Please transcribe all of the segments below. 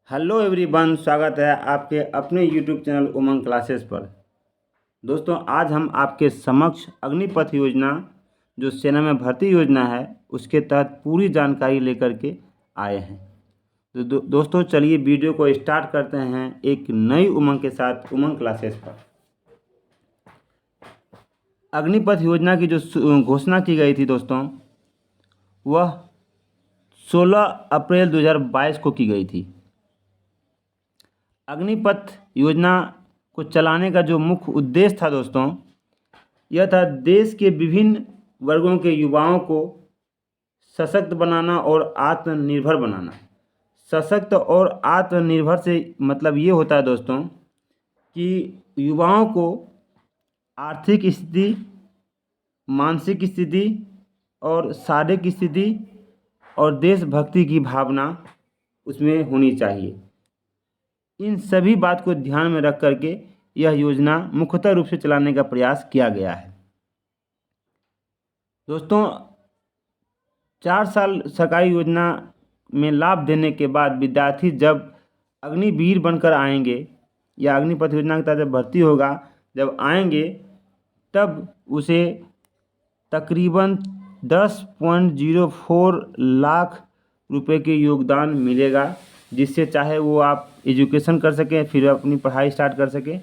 Hello everyone, स्वागत है आपके अपने यूट्यूब चैनल उमंग क्लासेस पर। दोस्तों, आज हम आपके समक्ष अग्निपथ योजना जो सेना में भर्ती योजना है उसके तहत पूरी जानकारी लेकर के आए हैं। तो दोस्तों, चलिए वीडियो को स्टार्ट करते हैं एक नई उमंग के साथ उमंग क्लासेस पर। अग्निपथ योजना की जो घोषणा की गई थी दोस्तों, वह 16 अप्रैल 2022 को की गई थी। अग्निपथ योजना को चलाने का जो मुख्य उद्देश्य था दोस्तों, यह था देश के विभिन्न वर्गों के युवाओं को सशक्त बनाना और आत्मनिर्भर बनाना। सशक्त और आत्मनिर्भर से मतलब ये होता है दोस्तों कि युवाओं को आर्थिक स्थिति, मानसिक स्थिति और शारीरिक स्थिति और देशभक्ति की भावना उसमें होनी चाहिए। इन सभी बात को ध्यान में रख करके यह योजना मुख्यतः रूप से चलाने का प्रयास किया गया है। दोस्तों, 4 साल सरकारी योजना में लाभ देने के बाद विद्यार्थी जब अग्निवीर बनकर आएंगे या अग्निपथ योजना के तहत जब भर्ती होगा, जब आएंगे तब उसे तकरीबन 10.04 लाख रुपए के योगदान मिलेगा, जिससे चाहे वो आप एजुकेशन कर सकें, फिर अपनी पढ़ाई स्टार्ट कर सकें।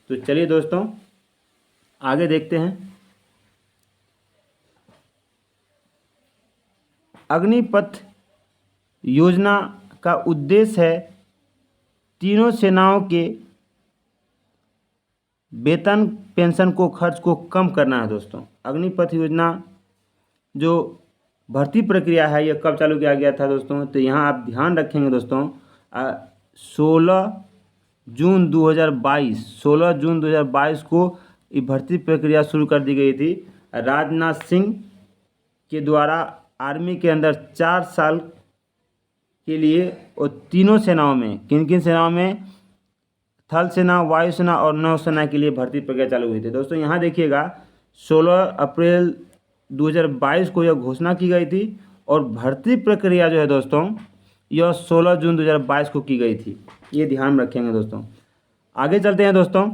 तो चलिए दोस्तों, आगे देखते हैं। अग्निपथ योजना का उद्देश्य है तीनों सेनाओं के वेतन पेंशन को खर्च को कम करना है। दोस्तों, अग्निपथ योजना जो भर्ती प्रक्रिया है यह कब चालू किया गया था दोस्तों, तो यहाँ आप ध्यान रखेंगे दोस्तों, 16 जून 2022 को ये भर्ती प्रक्रिया शुरू कर दी गई थी। राजनाथ सिंह के द्वारा आर्मी के अंदर 4 साल के लिए और तीनों सेनाओं में, किन किन सेनाओं में, थल सेना, वायुसेना और नौसेना के लिए भर्ती प्रक्रिया चालू हुई थी। दोस्तों यहाँ देखिएगा, 16 अप्रैल 2022 को यह घोषणा की गई थी और भर्ती प्रक्रिया जो है दोस्तों यह 16 जून 2022 को की गई थी। ये ध्यान रखेंगे दोस्तों। आगे चलते हैं दोस्तों,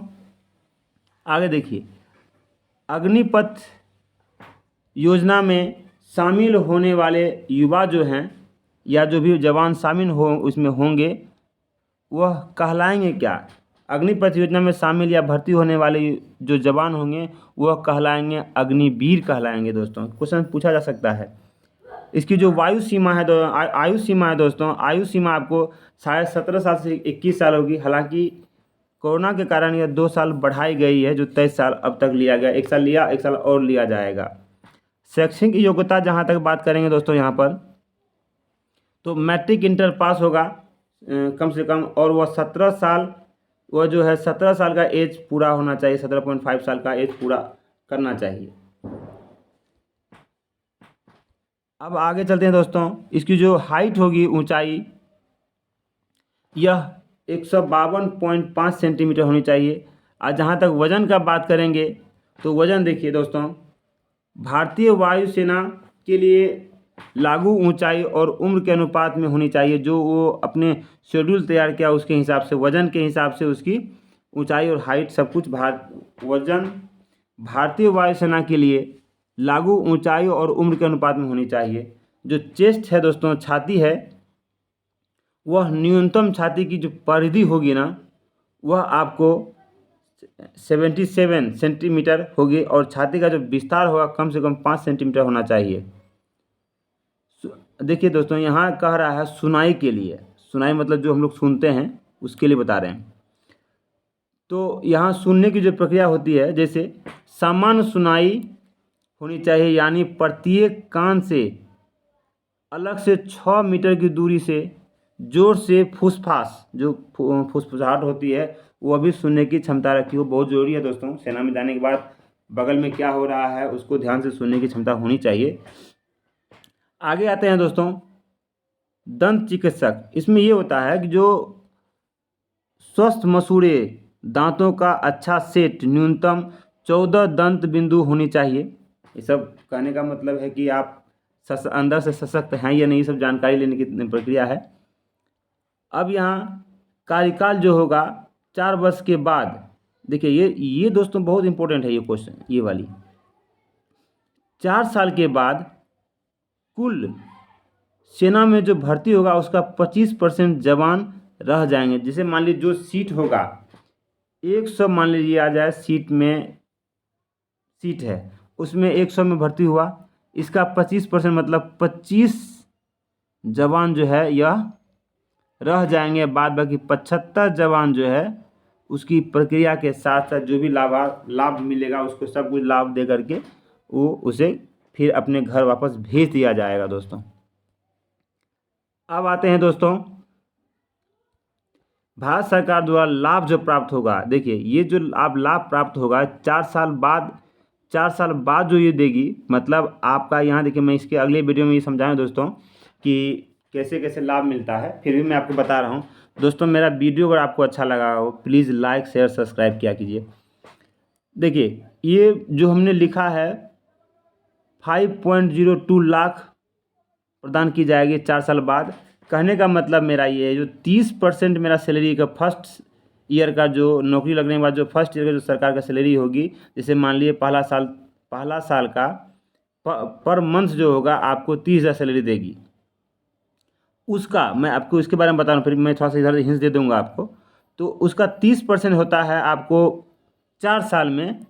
आगे देखिए। अग्निपथ योजना में शामिल होने वाले युवा जो हैं या जो भी जवान शामिल हो उसमें होंगे, वह कहलाएंगे क्या? अग्निपथ योजना में शामिल या भर्ती होने वाले जो जवान होंगे वह कहलाएंगे अग्निवीर कहलाएंगे। दोस्तों, क्वेश्चन पूछा जा सकता है। इसकी जो आयु सीमा है दोस्तों, आयु सीमा आपको 17.5 साल से 21 साल होगी। हालांकि कोरोना के कारण यह 2 साल बढ़ाई गई है, जो 23 साल अब तक लिया गया। 1 साल लिया, 1 साल और लिया जाएगा। शैक्षणिक योग्यता जहाँ तक बात करेंगे दोस्तों यहाँ पर, तो मैट्रिक इंटर पास होगा कम से कम, और वह 17 साल का एज पूरा होना चाहिए। 17.5 साल का एज पूरा करना चाहिए। अब आगे चलते हैं दोस्तों। इसकी जो हाइट होगी, ऊंचाई, यह 152.5 सेंटीमीटर होनी चाहिए। और जहाँ तक वजन का बात करेंगे तो वजन देखिए दोस्तों, भारतीय वायुसेना के लिए लागू ऊंचाई और उम्र के अनुपात में होनी चाहिए। जो वो अपने शेड्यूल तैयार किया उसके हिसाब से, वजन के हिसाब से उसकी ऊंचाई और हाइट सब कुछ वजन भारतीय वायुसेना के लिए लागू ऊंचाई और उम्र के अनुपात में होनी चाहिए। जो चेस्ट है दोस्तों, छाती है, वह न्यूनतम छाती की जो परिधि होगी ना, वह आपको 77 सेंटीमीटर होगी और छाती का जो विस्तार होगा कम से कम 5 सेंटीमीटर होना चाहिए। देखिए दोस्तों, यहाँ कह रहा है सुनाई के लिए। सुनाई मतलब जो हम लोग सुनते हैं उसके लिए बता रहे हैं। तो यहाँ सुनने की जो प्रक्रिया होती है, जैसे सामान्य सुनाई होनी चाहिए, यानी प्रत्येक कान से अलग से 6 मीटर की दूरी से जोर से फुसफास, जो फुसफुसाहट होती है, वो भी सुनने की क्षमता रखी हो। बहुत ज़रूरी है दोस्तों। सेना में जाने के बाद बगल में क्या हो रहा है उसको ध्यान से सुनने की क्षमता होनी चाहिए। आगे आते हैं दोस्तों, दंत चिकित्सक। इसमें ये होता है कि जो स्वस्थ मसूड़े दांतों का अच्छा सेट, न्यूनतम 14 दंत बिंदु होनी चाहिए। ये सब कहने का मतलब है कि आप अंदर से सशक्त हैं या नहीं, सब जानकारी लेने की प्रक्रिया है। अब यहाँ कार्यकाल जो होगा 4 वर्ष के बाद, देखिए ये दोस्तों बहुत इंपॉर्टेंट है ये क्वेश्चन, ये वाली 4 साल के बाद कुल सेना में जो भर्ती होगा उसका 25% जवान रह जाएंगे। जैसे मान लीजिए जो सीट होगा 100 मान लीजिए आ जाए सीट है, उसमें 100 में भर्ती हुआ, इसका 25% मतलब 25 जवान जो है यह रह जाएंगे। बाद बाकी 75 जवान जो है उसकी प्रक्रिया के साथ साथ जो भी लाभ मिलेगा उसको सब कुछ लाभ दे करके वो उसे फिर अपने घर वापस भेज दिया जाएगा दोस्तों। अब आते हैं दोस्तों भारत सरकार द्वारा लाभ जो प्राप्त होगा। देखिए ये जो लाभ प्राप्त होगा 4 साल बाद जो ये देगी, मतलब आपका यहाँ देखिए मैं इसके अगले वीडियो में ये समझाऊँ दोस्तों कि कैसे कैसे लाभ मिलता है, फिर भी मैं आपको बता रहा हूँ दोस्तों। मेरा वीडियो अगर आपको अच्छा लगा हो प्लीज़ लाइक शेयर सब्सक्राइब किया कीजिए। देखिए ये जो हमने लिखा है 5.02 लाख प्रदान की जाएगी 4 साल बाद। कहने का मतलब मेरा ये है जो 30% मेरा सैलरी का फर्स्ट ईयर का जो नौकरी लगने के बाद जो फर्स्ट ईयर का जो सरकार का सैलरी होगी, जैसे मान लिए पहला साल का पर मंथ जो होगा आपको 30,000 सैलरी देगी। उसका मैं आपको इसके बारे में बता रहा हूँ, फिर मैं थोड़ा सा इधर हिंस दे दूंगा आपको। तो उसका 30% होता है आपको 4 साल में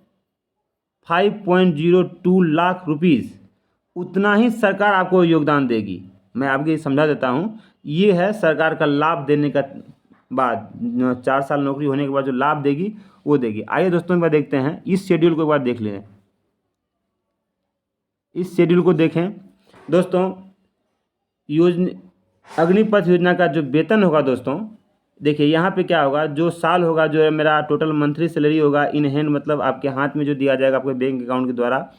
5.02 लाख रुपीज़, उतना ही सरकार आपको योगदान देगी। मैं आपको ये समझा देता हूँ, ये है सरकार का लाभ देने का बाद 4 साल नौकरी होने के बाद जो लाभ देगी वो देगी। आइए दोस्तों एक बार देखते हैं इस शेड्यूल को, एक बार देख लें। इस शेड्यूल को देखें दोस्तों। अग्निपथ योजना का जो वेतन होगा दोस्तों, देखिए यहाँ पे क्या होगा, जो साल होगा जो है मेरा टोटल मंथली सैलरी होगा इन हैंड, मतलब आपके हाथ में जो दिया जाएगा आपके बैंक अकाउंट के द्वारा,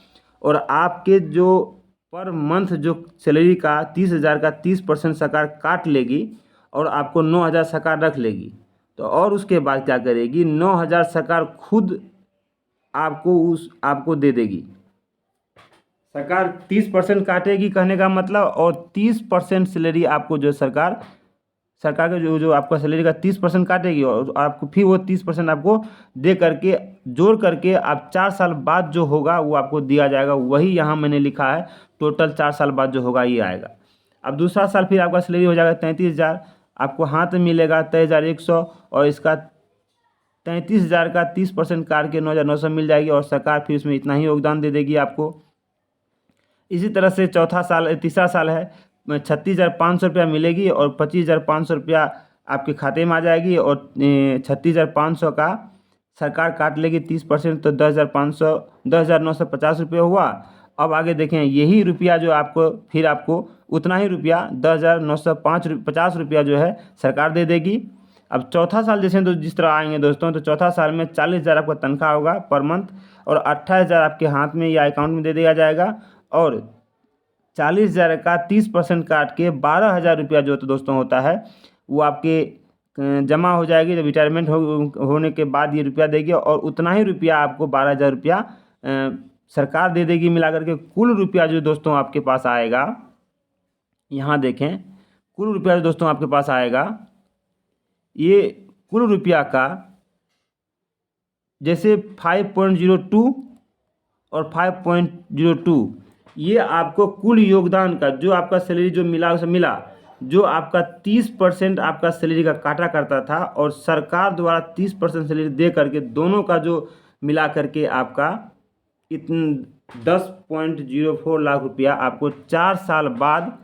और आपके जो पर मंथ जो सैलरी का 30,000 का 30% सरकार काट लेगी और आपको 9,000 सरकार रख लेगी। तो और उसके बाद क्या करेगी, 9,000 सरकार खुद आपको दे देगी। सरकार 30% काटेगी कहने का मतलब, और 30% सैलरी आपको जो सरकार का जो आपका सैलरी का 30% काटेगी और आपको फिर वो 30% आपको दे करके जोड़ करके आप 4 साल बाद जो होगा वो आपको दिया जाएगा। वही यहाँ मैंने लिखा है टोटल 4 साल बाद जो होगा ये आएगा। अब दूसरा साल फिर आपका सैलरी हो जाएगा 33,000, आपको हाथ में मिलेगा 23,100, और इसका 33,000 का 30% काट के 9,900 मिल जाएगी, और सरकार फिर उसमें इतना ही योगदान दे देगी आपको। इसी तरह से तीसरा साल है 36,500 रुपया मिलेगी और 25,500 रुपया आपके खाते में आ जाएगी, और 36,500 का सरकार काट लेगी 30%, तो 10,950 रुपये हुआ। अब आगे देखें यही रुपया जो आपको उतना ही रुपया 10,950 रुपया जो है सरकार दे देगी। अब चौथा साल जैसे तो जिस तरह आएंगे दोस्तों, तो चौथा साल में 40,000 आपका तनख्वाह होगा पर मंथ, और 28,000 आपके हाथ में या अकाउंट में दे दिया जाएगा, और 40,000 का 30% काट के 12,000 रुपया जो तो दोस्तों होता है वो आपके जमा हो जाएगी। जब रिटायरमेंट होने के बाद ये रुपया देगी, और उतना ही रुपया आपको 12,000 रुपया सरकार दे देगी। मिलाकर के कुल रुपया जो दोस्तों आपके पास आएगा, यहाँ देखें कुल रुपया जो दोस्तों आपके पास आएगा, ये कुल रुपया का जैसे 5.02 और 5.02 ये आपको कुल योगदान का जो आपका सैलरी जो मिला उसे मिला, जो आपका 30% आपका सैलरी का काटा करता था, और सरकार द्वारा 30% सैलरी दे करके दोनों का जो मिला करके आपका 10.04 लाख रुपया आपको 4 साल बाद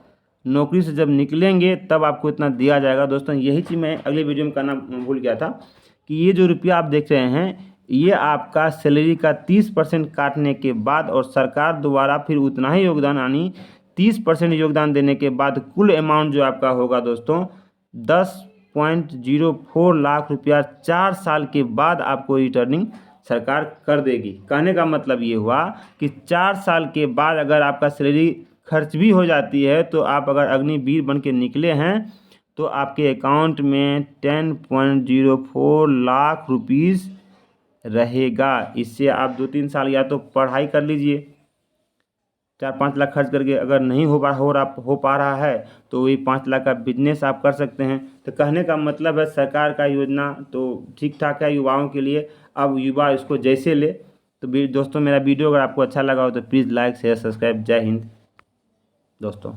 नौकरी से जब निकलेंगे तब आपको इतना दिया जाएगा। दोस्तों यही चीज़ मैं अगले वीडियो में कहना भूल गया था कि ये जो रुपया आप देख रहे हैं ये आपका सैलरी का 30% काटने के बाद, और सरकार द्वारा फिर उतना ही योगदान यानी 30% योगदान देने के बाद कुल अमाउंट जो आपका होगा दोस्तों 10.04 लाख रुपया 4 साल के बाद आपको रिटर्निंग सरकार कर देगी। कहने का मतलब ये हुआ कि 4 साल के बाद अगर आपका सैलरी खर्च भी हो जाती है, तो आप अगर अग्निवीर बन के निकले हैं तो आपके अकाउंट में 10.04 लाख रुपीज़ रहेगा। इससे आप 2-3 साल या तो पढ़ाई कर लीजिए, 4-5 लाख खर्च करके अगर नहीं हो पा रहा है तो वही 5 लाख का बिजनेस आप कर सकते हैं। तो कहने का मतलब है सरकार का योजना तो ठीक ठाक है युवाओं के लिए, अब युवा इसको जैसे ले। तो दोस्तों मेरा वीडियो अगर आपको अच्छा लगा हो तो प्लीज़ लाइक शेयर सब्सक्राइब। जय हिंद दोस्तों।